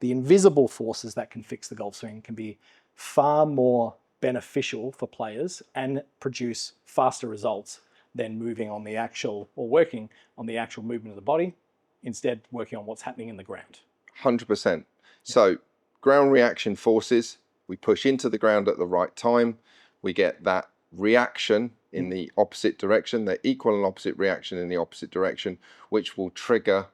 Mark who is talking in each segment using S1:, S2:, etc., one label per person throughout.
S1: the invisible forces that can fix the golf swing can be far more beneficial for players and produce faster results than moving on the actual, or working on the actual movement of the body, instead working on what's happening in the ground.
S2: 100%. So ground reaction forces, we push into the ground at the right time, we get that reaction in the opposite direction, the equal and opposite reaction in the opposite direction, which will trigger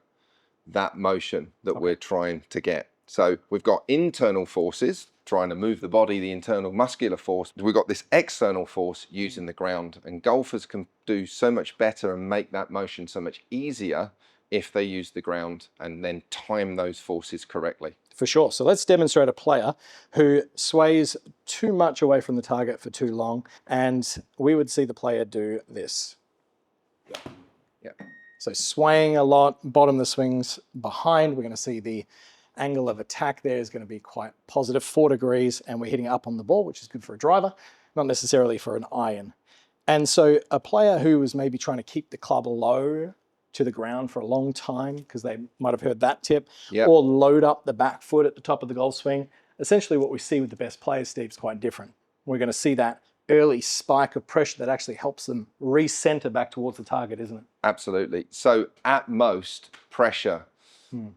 S2: that motion that we're trying to get. So we've got internal forces trying to move the body, the internal muscular force. We've got this external force using the ground, and golfers can do so much better and make that motion so much easier if they use the ground and then time those forces correctly.
S1: For sure. So let's demonstrate a player who sways too much away from the target for too long, and we would see the player do this.
S2: Yeah.
S1: So swaying a lot, bottom of the swings behind, we're going to see the angle of attack there is going to be quite positive, 4 degrees, and we're hitting up on the ball, which is good for a driver, not necessarily for an iron. And so a player who was maybe trying to keep the club low to the ground for a long time, because they might have heard that tip, or load up the back foot at the top of the golf swing. Essentially what we see with the best players, Steve, is quite different. We're going to see that early spike of pressure that actually helps them recenter back towards the target, isn't it?
S2: Absolutely. So at most, pressure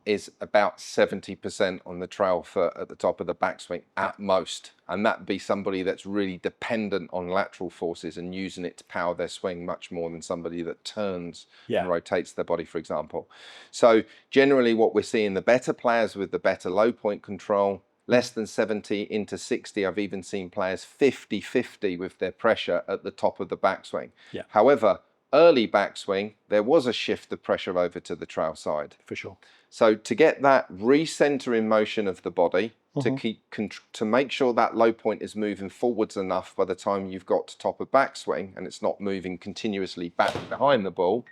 S2: is about 70% on the trail foot at the top of the backswing, at most. And that'd be somebody that's really dependent on lateral forces and using it to power their swing much more than somebody that turns and rotates their body, for example. So generally what we're seeing, the better players with the better low point control, less than 70 into 60. I've even seen players 50-50 with their pressure at the top of the backswing. However, early backswing, there was a shift of pressure over to the trail side.
S1: For sure.
S2: So to get that recentering motion of the body, to make sure that low point is moving forwards enough by the time you've got to top of backswing and it's not moving continuously back behind the ball,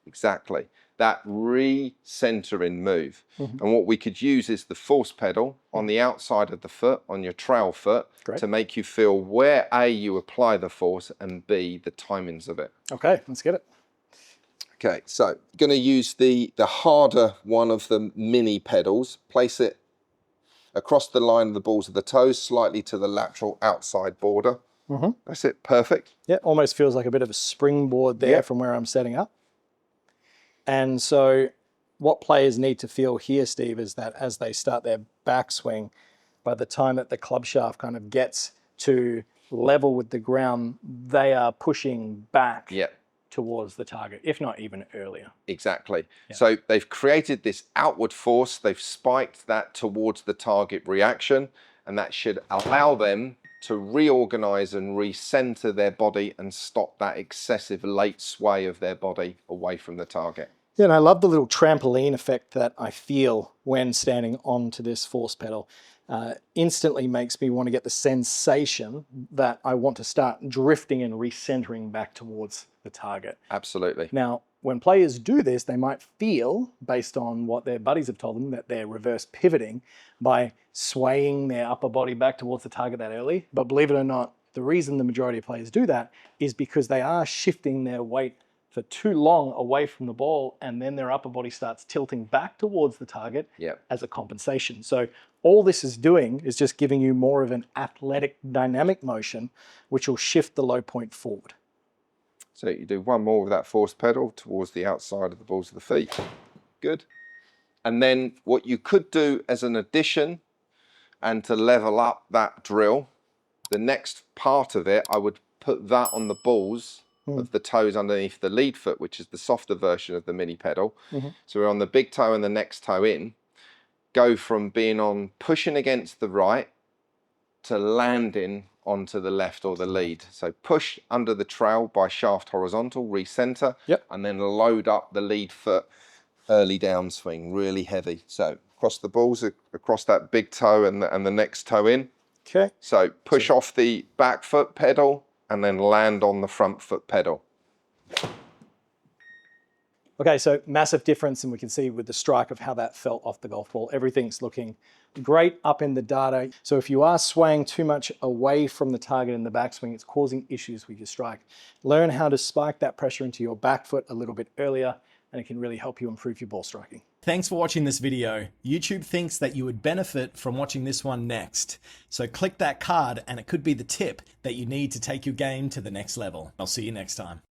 S2: exactly, that recentering move. And what we could use is the force pedal on the outside of the foot, on your trail foot, to make you feel where A, you apply the force, and B, the timings of it.
S1: Okay, let's get it.
S2: Okay, so going to use the harder one of the mini pedals, place it across the line of the balls of the toes, slightly to the lateral outside border. That's it, perfect.
S1: Yeah, almost feels like a bit of a springboard there from where I'm setting up. And so what players need to feel here, Steve, is that as they start their backswing, by the time that the club shaft kind of gets to level with the ground, they are pushing back towards the target, if not even earlier.
S2: Exactly. So they've created this outward force, they've spiked that towards the target reaction, and that should allow them to reorganize and recenter their body and stop that excessive late sway of their body away from the target.
S1: Yeah, and I love the little trampoline effect that I feel when standing onto this force pedal. Instantly makes me want to get the sensation that I want to start drifting and recentering back towards the target.
S2: Absolutely.
S1: Now, when players do this, they might feel, based on what their buddies have told them, that they're reverse pivoting by swaying their upper body back towards the target that early. But believe it or not, the reason the majority of players do that is because they are shifting their weight for too long away from the ball, and then their upper body starts tilting back towards the target as a compensation. So all this is doing is just giving you more of an athletic dynamic motion, which will shift the low point forward.
S2: So you do one more with that force pedal towards the outside of the balls of the feet. Good. And then what you could do as an addition and to level up that drill, the next part of it, I would put that on the balls of the toes underneath the lead foot, which is the softer version of the mini pedal. So we're on the big toe and the next toe in. Go from being on pushing against the right to landing onto the left or the lead. So push under the trail by shaft horizontal, recenter, and then load up the lead foot, early downswing, really heavy. So across the balls, across that big toe and the next toe in.
S1: Okay.
S2: So push off the back foot pedal and then land on the front foot pedal.
S1: Okay, so massive difference, and we can see with the strike of how that felt off the golf ball. Everything's looking great up in the data. So if you are swaying too much away from the target in the backswing, it's causing issues with your strike. Learn how to spike that pressure into your back foot a little bit earlier. and it can really help you improve your ball striking.
S3: Thanks for watching this video. YouTube thinks that you would benefit from watching this one next. So click that card and it could be the tip that you need to take your game to the next level. I'll see you next time.